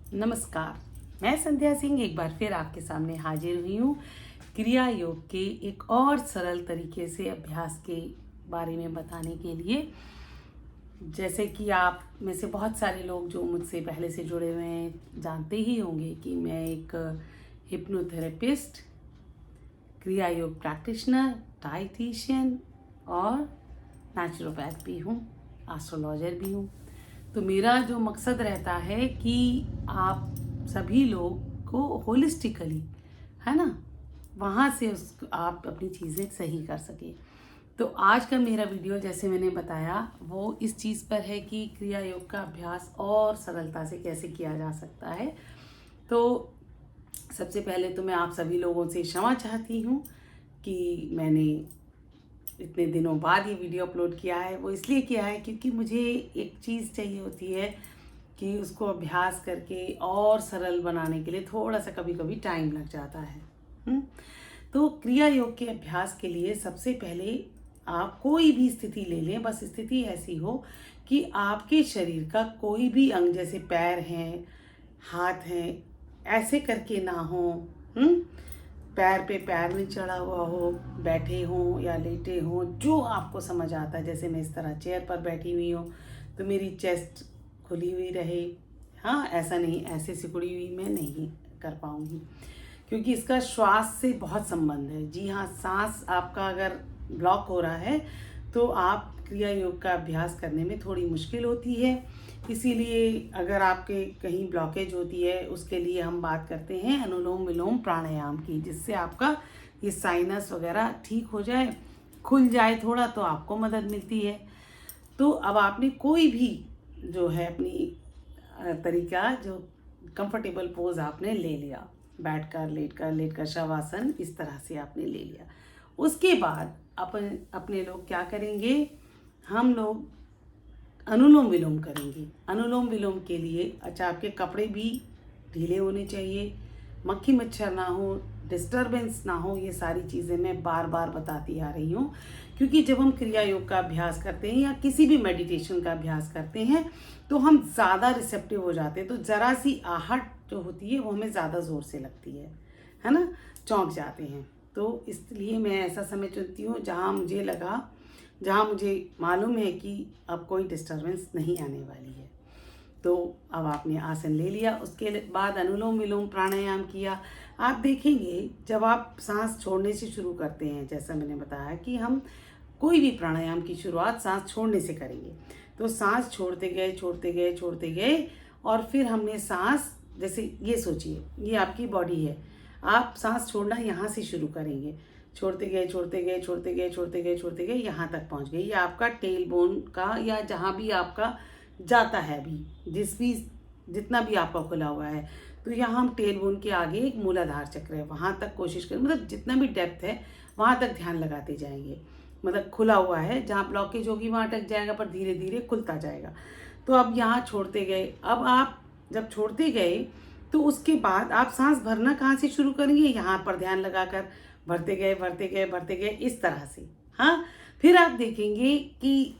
नमस्कार। मैं संध्या सिंह एक बार फिर आपके सामने हाजिर हुई हूँ क्रिया योग के एक और सरल तरीके से अभ्यास के बारे में बताने के लिए। जैसे कि आप में से बहुत सारे लोग जो मुझसे पहले से जुड़े हुए हैं जानते ही होंगे कि मैं एक हिप्नोथेरेपिस्ट, क्रिया योग प्रैक्टिशनर, डाइटिशियन और नेचुरोपैथ भी हूँ, एस्ट्रोलॉजर भी हूँ। तो मेरा जो मकसद रहता है कि आप सभी लोग को होलिस्टिकली, है ना, वहाँ से आप अपनी चीज़ें सही कर सकें। तो आज का मेरा वीडियो, जैसे मैंने बताया, वो इस चीज़ पर है कि क्रिया योग का अभ्यास और सरलता से कैसे किया जा सकता है। तो सबसे पहले तो मैं आप सभी लोगों से क्षमा चाहती हूँ कि मैंने इतने दिनों बाद ये वीडियो अपलोड किया है। वो इसलिए किया है क्योंकि मुझे एक चीज़ चाहिए होती है कि उसको अभ्यास करके और सरल बनाने के लिए थोड़ा सा कभी कभी टाइम लग जाता है। तो क्रिया योग के अभ्यास के लिए सबसे पहले आप कोई भी स्थिति ले लें। बस स्थिति ऐसी हो कि आपके शरीर का कोई भी अंग, जैसे पैर हैं, हाथ हैं, ऐसे करके ना हो। पैर पे पैर में चढ़ा हुआ हो, बैठे हों या लेटे हों, जो आपको समझ आता है। जैसे मैं इस तरह चेयर पर बैठी हुई हूँ तो मेरी चेस्ट खुली हुई रहे। हाँ, ऐसा नहीं ऐसे सिकुड़ी हुई मैं नहीं कर पाऊँगी क्योंकि इसका श्वास से बहुत संबंध है। जी हाँ, सांस आपका अगर ब्लॉक हो रहा है तो आप क्रिया योग का अभ्यास करने में थोड़ी मुश्किल होती है। इसीलिए अगर आपके कहीं ब्लॉकेज होती है, उसके लिए हम बात करते हैं अनुलोम विलोम प्राणायाम की, जिससे आपका ये साइनस वगैरह ठीक हो जाए, खुल जाए थोड़ा, तो आपको मदद मिलती है। तो अब आपने कोई भी जो है अपनी तरीका, जो कंफर्टेबल पोज आपने ले लिया, बैठकर, लेटकर शवासन, इस तरह से आपने ले लिया। उसके बाद अपने लोग क्या करेंगे, हम लोग अनुलोम विलोम करेंगे। अनुलोम विलोम के लिए अच्छा, आपके कपड़े भी ढीले होने चाहिए, मक्खी मच्छर ना हो, डिस्टरबेंस ना हो। ये सारी चीज़ें मैं बार बार बताती आ रही हूँ क्योंकि जब हम क्रिया योग का अभ्यास करते हैं या किसी भी मेडिटेशन का अभ्यास करते हैं तो हम ज़्यादा रिसेप्टिव हो जाते हैं। तो ज़रा सी आहट जो होती है वो हमें ज़्यादा ज़ोर से लगती है ना, चौंक जाते हैं। तो इसलिए मैं ऐसा समय चुनती हूँ जहाँ मुझे मालूम है कि अब कोई डिस्टरबेंस नहीं आने वाली है। तो अब आपने आसन ले लिया, उसके बाद अनुलोम विलोम प्राणायाम किया। आप देखेंगे जब आप सांस छोड़ने से शुरू करते हैं, जैसा मैंने बताया कि हम कोई भी प्राणायाम की शुरुआत सांस छोड़ने से करेंगे। तो सांस छोड़ते गए और फिर हमने सांस, जैसे ये सोचिए ये आपकी बॉडी है, आप सांस छोड़ना यहाँ से शुरू करेंगे, छोड़ते गए यहाँ तक पहुँच गए। ये आपका टेल बोन का, या जहाँ भी आपका जाता है अभी, जितना भी आपका खुला हुआ है, तो यहाँ हम टेल बोन के आगे एक मूलाधार चक्र है, वहाँ तक कोशिश करें, मतलब जितना भी डेप्थ है वहाँ तक ध्यान लगाते जाएंगे। मतलब खुला हुआ है, जहाँ ब्लॉकेज होगी वहाँ अटक जाएगा, पर धीरे धीरे खुलता जाएगा। तो अब यहाँ छोड़ते गए। अब आप जब छोड़ते गए तो उसके बाद आप सांस भरना कहाँ से शुरू करेंगे, यहाँ पर ध्यान लगाकर भरते गए इस तरह से। हाँ, फिर आप देखेंगे कि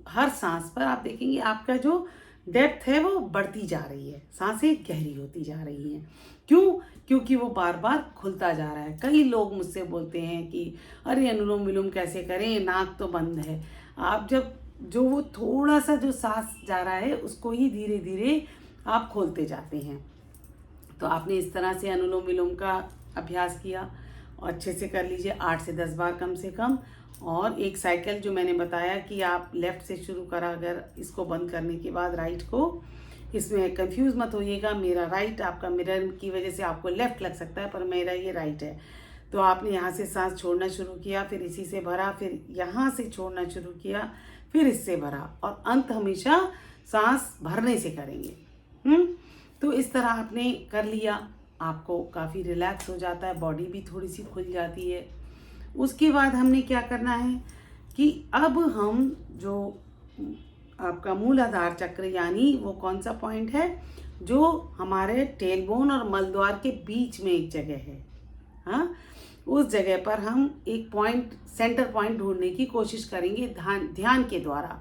हर सांस पर आप देखेंगे आपका जो डेप्थ है वो बढ़ती जा रही है, सांसें गहरी होती जा रही हैं। क्यों? क्योंकि वो बार बार खुलता जा रहा है। कई लोग मुझसे बोलते हैं कि अरे अनुलोम विलोम कैसे करें, नाक तो बंद है। आप जब जो वो थोड़ा सा जो सांस जा रहा है उसको ही धीरे धीरे आप खोलते जाते हैं। तो आपने इस तरह से अनुलोम विलोम का अभ्यास किया और अच्छे से कर लीजिए, 8 से 10 बार कम से कम। और एक साइकिल जो मैंने बताया कि आप लेफ़्ट से शुरू करा, अगर इसको बंद करने के बाद राइट को, इसमें कंफ्यूज मत होइएगा, मेरा राइट आपका मिरर की वजह से आपको लेफ़्ट लग सकता है, पर मेरा ये राइट है। तो आपने यहाँ से सांस छोड़ना शुरू किया, फिर इसी से भरा, फिर यहाँ से छोड़ना शुरू किया, फिर इससे भरा, और अंत हमेशा सांस भरने से करेंगे। तो इस तरह आपने कर लिया, आपको काफ़ी रिलैक्स हो जाता है, बॉडी भी थोड़ी सी खुल जाती है। उसके बाद हमने क्या करना है कि अब हम जो आपका मूलाधार चक्र, यानी वो कौन सा पॉइंट है जो हमारे टेलबोन और मलद्वार के बीच में एक जगह है, हाँ, उस जगह पर हम एक पॉइंट, सेंटर पॉइंट ढूंढने की कोशिश करेंगे ध्यान के द्वारा।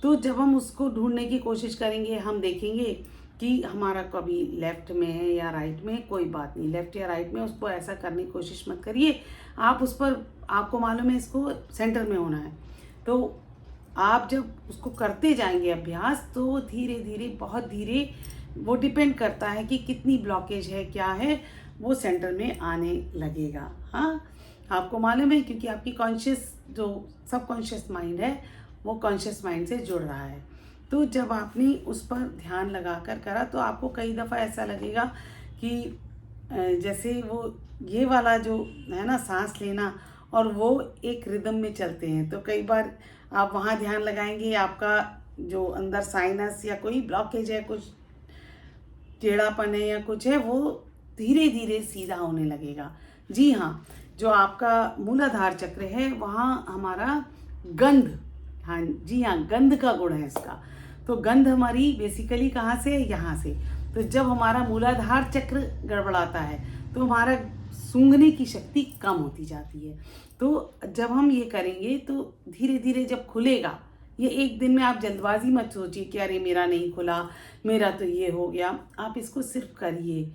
तो जब हम उसको ढूंढने की कोशिश करेंगे, हम देखेंगे कि हमारा कभी लेफ्ट में है या राइट में, कोई बात नहीं, लेफ्ट या राइट में उसको ऐसा करने की कोशिश मत करिए। आप उस पर, आपको मालूम है इसको सेंटर में होना है, तो आप जब उसको करते जाएंगे अभ्यास, तो धीरे धीरे, बहुत धीरे, वो डिपेंड करता है कि कितनी ब्लॉकेज है, क्या है, वो सेंटर में आने लगेगा। हाँ, आपको मालूम है, क्योंकि आपकी कॉन्शियस, जो सबकॉन्शियस माइंड है, वो कॉन्शियस माइंड से जुड़ रहा है। तो जब आपने उस पर ध्यान लगाकर करा, तो आपको कई दफ़ा ऐसा लगेगा कि जैसे वो ये वाला जो है ना, सांस लेना, और वो एक रिदम में चलते हैं। तो कई बार आप वहाँ ध्यान लगाएंगे, आपका जो अंदर साइनस या कोई ब्लॉकेज है, कुछ टेढ़ापन है या कुछ है, वो धीरे धीरे सीधा होने लगेगा। जी हाँ, जो आपका मूलाधार चक्र है, वहाँ हमारा गंध, हाँ जी हाँ, गंध का गुण है इसका। तो गंध हमारी बेसिकली कहाँ से है? यहाँ से। तो जब हमारा मूलाधार चक्र गड़बड़ाता है, तो हमारा सूंघने की शक्ति कम होती जाती है। तो जब हम ये करेंगे, तो धीरे धीरे जब खुलेगा, ये एक दिन में, आप जल्दबाजी मत सोचिए कि अरे मेरा नहीं खुला, मेरा तो ये हो गया। आप इसको सिर्फ करिए,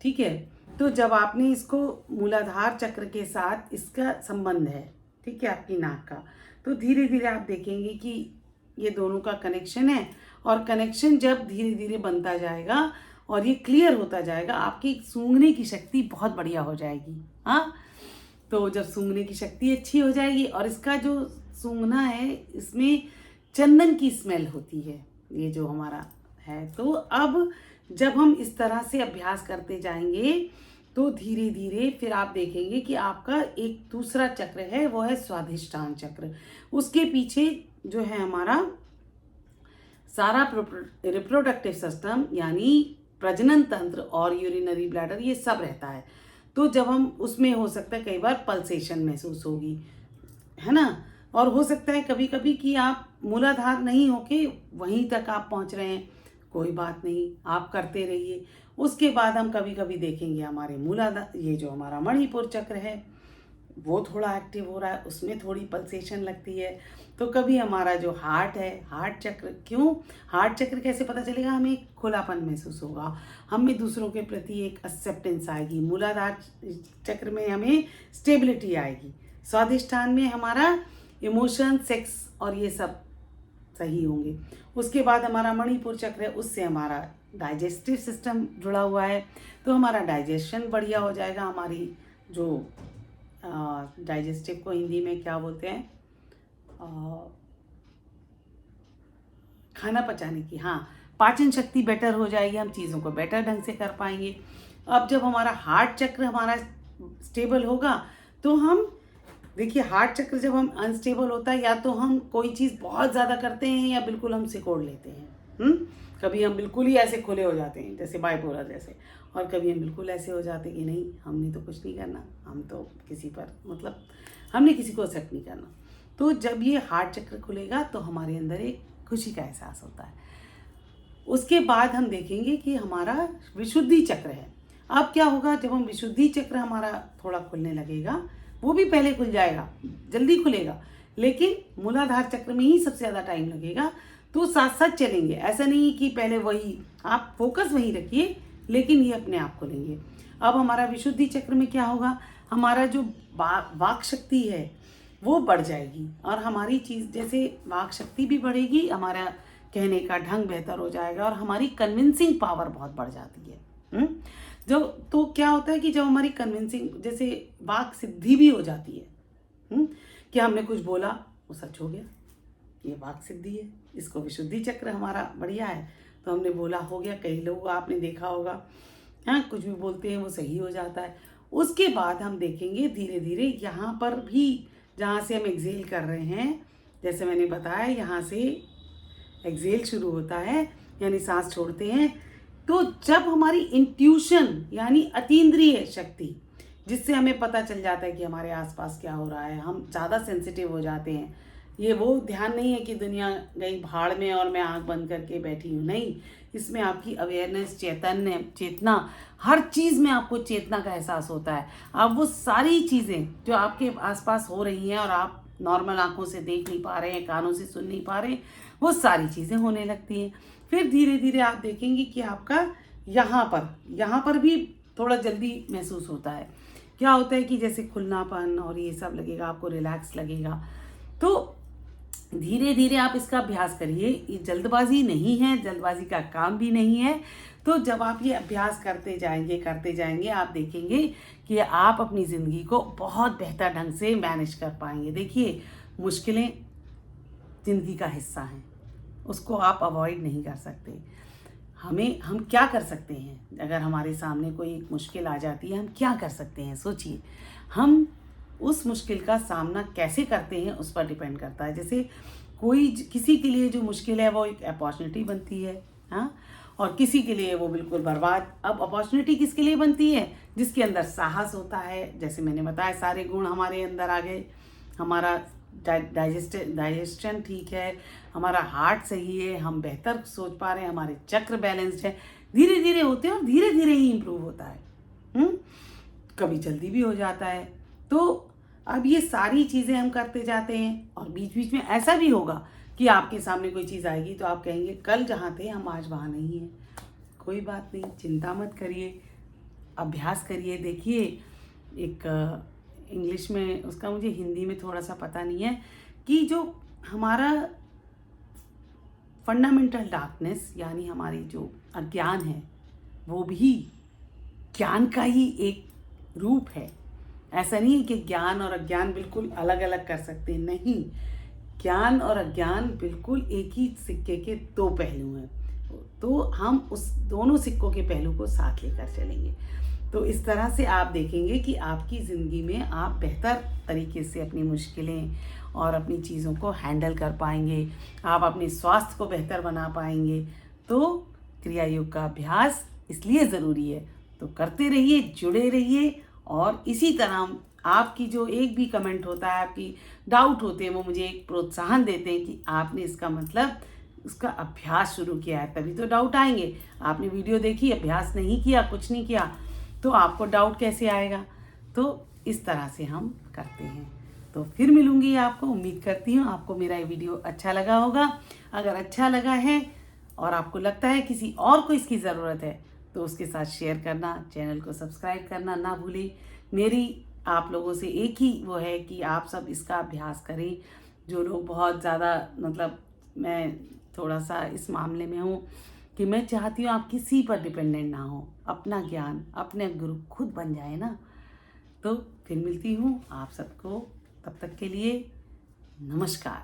ठीक है। तो जब आपने इसको, मूलाधार चक्र के साथ इसका संबंध है, ठीक है, आपकी नाक का, तो धीरे धीरे आप देखेंगे कि ये दोनों का कनेक्शन है। और कनेक्शन जब धीरे धीरे बनता जाएगा और ये क्लियर होता जाएगा, आपकी सूंघने की शक्ति बहुत बढ़िया हो जाएगी। हाँ, तो जब सूंघने की शक्ति अच्छी हो जाएगी, और इसका जो सूंघना है, इसमें चंदन की स्मेल होती है, ये जो हमारा है। तो अब जब हम इस तरह से अभ्यास करते जाएंगे, तो धीरे धीरे फिर आप देखेंगे कि आपका एक दूसरा चक्र है, वो है स्वाधिष्ठान चक्र। उसके पीछे जो है हमारा सारा रिप्रोडक्टिव सिस्टम, यानी प्रजनन तंत्र और यूरिनरी ब्लैडर, ये सब रहता है। तो जब हम उसमें, हो सकता है कई बार पल्सेशन महसूस होगी, है ना, और हो सकता है कभी कभी कि आप मूलाधार नहीं होके वहीं तक आप पहुंच रहे हैं, कोई बात नहीं, आप करते रहिए। उसके बाद हम कभी कभी देखेंगे हमारे मूलाधार, ये जो हमारा मणिपुर चक्र है, वो थोड़ा एक्टिव हो रहा है, उसमें थोड़ी पल्सेशन लगती है। तो कभी हमारा जो हार्ट है, हार्ट चक्र, क्यों हार्ट चक्र कैसे पता चलेगा? हमें खुलापन महसूस होगा, हमें दूसरों के प्रति एक एक्सेप्टेंस आएगी। मूलाधार चक्र में हमें स्टेबिलिटी आएगी। स्वाधिष्ठान में हमारा इमोशन, सेक्स और ये सब सही होंगे। उसके बाद हमारा मणिपुर चक्र है, उससे हमारा डाइजेस्टिव सिस्टम जुड़ा हुआ है, तो हमारा डाइजेशन बढ़िया हो जाएगा। हमारी जो डाइजेस्टिव को हिंदी में क्या बोलते हैं, खाना पचाने की, हाँ, पाचन शक्ति बेटर हो जाएगी, हम चीज़ों को बेटर ढंग से कर पाएंगे। अब जब हमारा हार्ट चक्र हमारा स्टेबल होगा, तो हम देखिए, हार्ट चक्र जब हम अनस्टेबल होता है, या तो हम कोई चीज़ बहुत ज़्यादा करते हैं, या बिल्कुल हम सिकोड़ लेते हैं। कभी हम बिल्कुल ही ऐसे खुले हो जाते हैं, जैसे बाइपोलर जैसे, और कभी हम बिल्कुल ऐसे हो जाते हैं कि नहीं, हमने तो कुछ नहीं करना, हम तो किसी पर, मतलब हमने किसी को एक्सेप्ट नहीं करना। तो जब ये हार्ट चक्र खुलेगा, तो हमारे अंदर एक खुशी का एहसास होता है। उसके बाद हम देखेंगे कि हमारा विशुद्धि चक्र है। अब क्या होगा, जब हम विशुद्धि चक्र हमारा थोड़ा खुलने लगेगा, वो भी पहले खुल जाएगा, जल्दी खुलेगा, लेकिन मूलाधार चक्र में ही सबसे ज़्यादा टाइम लगेगा। तो साथ साथ चलेंगे, ऐसा नहीं कि पहले वही, आप फोकस वहीं रखिए, लेकिन ये अपने आप खुलेंगे। अब हमारा विशुद्धि चक्र में क्या होगा, हमारा जो वाक शक्ति है वो बढ़ जाएगी, और हमारी चीज़, जैसे वाक शक्ति भी बढ़ेगी, हमारा कहने का ढंग बेहतर हो जाएगा, और हमारी कन्विंसिंग पावर बहुत बढ़ जाती है। जो तो क्या होता है कि जब हमारी कन्विंसिंग, जैसे वाक सिद्धि भी हो जाती है, कि हमने कुछ बोला वो सच हो गया, ये वाक सिद्धि है, इसको विशुद्धि चक्र हमारा बढ़िया है, तो हमने बोला हो गया। कई लोग आपने देखा होगा, हाँ, कुछ भी बोलते हैं वो सही हो जाता है। उसके बाद हम देखेंगे धीरे धीरे यहाँ पर भी, जहाँ से हम एक्सेल कर रहे हैं, जैसे मैंने बताया, यहाँ से एक्सेल शुरू होता है, यानी सांस छोड़ते हैं। तो जब हमारी इंट्यूशन, यानी अतीन्द्रिय शक्ति, जिससे हमें पता चल जाता है कि हमारे आसपास क्या हो रहा है, हम ज़्यादा सेंसिटिव हो जाते हैं। ये वो ध्यान नहीं है कि दुनिया गई भाड़ में और मैं आंख बंद करके बैठी हूँ, नहीं, इसमें आपकी अवेयरनेस, चैतन्य, चेतना, हर चीज़ में आपको चेतना का एहसास होता है। अब वो सारी चीज़ें जो आपके आसपास हो रही हैं और आप नॉर्मल आंखों से देख नहीं पा रहे हैं, कानों से सुन नहीं पा रहे हैं, वो सारी चीज़ें होने लगती हैं। फिर धीरे धीरे आप देखेंगे कि आपका यहाँ पर भी थोड़ा जल्दी महसूस होता है। क्या होता है कि जैसे खुलनापन और ये सब लगेगा, आपको रिलैक्स लगेगा। तो धीरे धीरे आप इसका अभ्यास करिए। ये जल्दबाजी नहीं है, जल्दबाजी का काम भी नहीं है। तो जब आप ये अभ्यास करते जाएंगे आप देखेंगे कि आप अपनी ज़िंदगी को बहुत बेहतर ढंग से मैनेज कर पाएंगे। देखिए, मुश्किलें ज़िंदगी का हिस्सा हैं, उसको आप अवॉइड नहीं कर सकते। हम क्या कर सकते हैं? अगर हमारे सामने कोई मुश्किल आ जाती है, हम क्या कर सकते हैं? सोचिए, हम उस मुश्किल का सामना कैसे करते हैं उस पर डिपेंड करता है। जैसे किसी के लिए जो मुश्किल है वो एक अपॉर्चुनिटी बनती है, हाँ, और किसी के लिए वो बिल्कुल बर्बाद। अब अपॉर्चुनिटी किसके लिए बनती है? जिसके अंदर साहस होता है। जैसे मैंने बताया, सारे गुण हमारे अंदर आ गए, हमारा डाइजेशन ठीक है, हमारा हार्ट सही है, हम बेहतर सोच पा रहे हैं, हमारे चक्र बैलेंस्ड है। धीरे धीरे होते हैं और धीरे धीरे ही इम्प्रूव होता है। कभी जल्दी भी हो जाता है। तो अब ये सारी चीज़ें हम करते जाते हैं और बीच बीच में ऐसा भी होगा कि आपके सामने कोई चीज़ आएगी तो आप कहेंगे कल जहाँ थे हम आज वहाँ नहीं हैं। कोई बात नहीं, चिंता मत करिए, अभ्यास करिए। देखिए, एक इंग्लिश में उसका मुझे हिंदी में थोड़ा सा पता नहीं है कि जो हमारा फंडामेंटल डार्कनेस यानी हमारी जो अज्ञान है वो भी ज्ञान का ही एक रूप है। ऐसा नहीं है कि ज्ञान और अज्ञान बिल्कुल अलग अलग कर सकते हैं, नहीं। ज्ञान और अज्ञान बिल्कुल एक ही सिक्के के दो पहलू हैं। तो हम उस दोनों सिक्कों के पहलू को साथ लेकर चलेंगे। तो इस तरह से आप देखेंगे कि आपकी ज़िंदगी में आप बेहतर तरीके से अपनी मुश्किलें और अपनी चीज़ों को हैंडल कर पाएंगे। आप अपने स्वास्थ्य को बेहतर बना पाएंगे। तो क्रिया योग का अभ्यास इसलिए ज़रूरी है। तो करते रहिए, जुड़े रहिए। और इसी तरह आपकी जो एक भी कमेंट होता है, आपकी डाउट होते हैं, वो मुझे एक प्रोत्साहन देते हैं कि आपने इसका मतलब उसका अभ्यास शुरू किया है। तभी तो डाउट आएंगे। आपने वीडियो देखी, अभ्यास नहीं किया, कुछ नहीं किया, तो आपको डाउट कैसे आएगा? तो इस तरह से हम करते हैं। तो फिर मिलूंगी आपको। उम्मीद करती हूँ आपको मेरा ये वीडियो अच्छा लगा होगा। अगर अच्छा लगा है और आपको लगता है किसी और को इसकी ज़रूरत है तो उसके साथ शेयर करना, चैनल को सब्सक्राइब करना ना भूलें। मेरी आप लोगों से एक ही वो है कि आप सब इसका अभ्यास करें। जो लोग बहुत ज़्यादा, मतलब मैं थोड़ा सा इस मामले में हूँ कि मैं चाहती हूँ आप किसी पर डिपेंडेंट ना हो, अपना ज्ञान, अपने गुरु खुद बन जाए ना। तो फिर मिलती हूँ आप सबको, तब तक के लिए नमस्कार।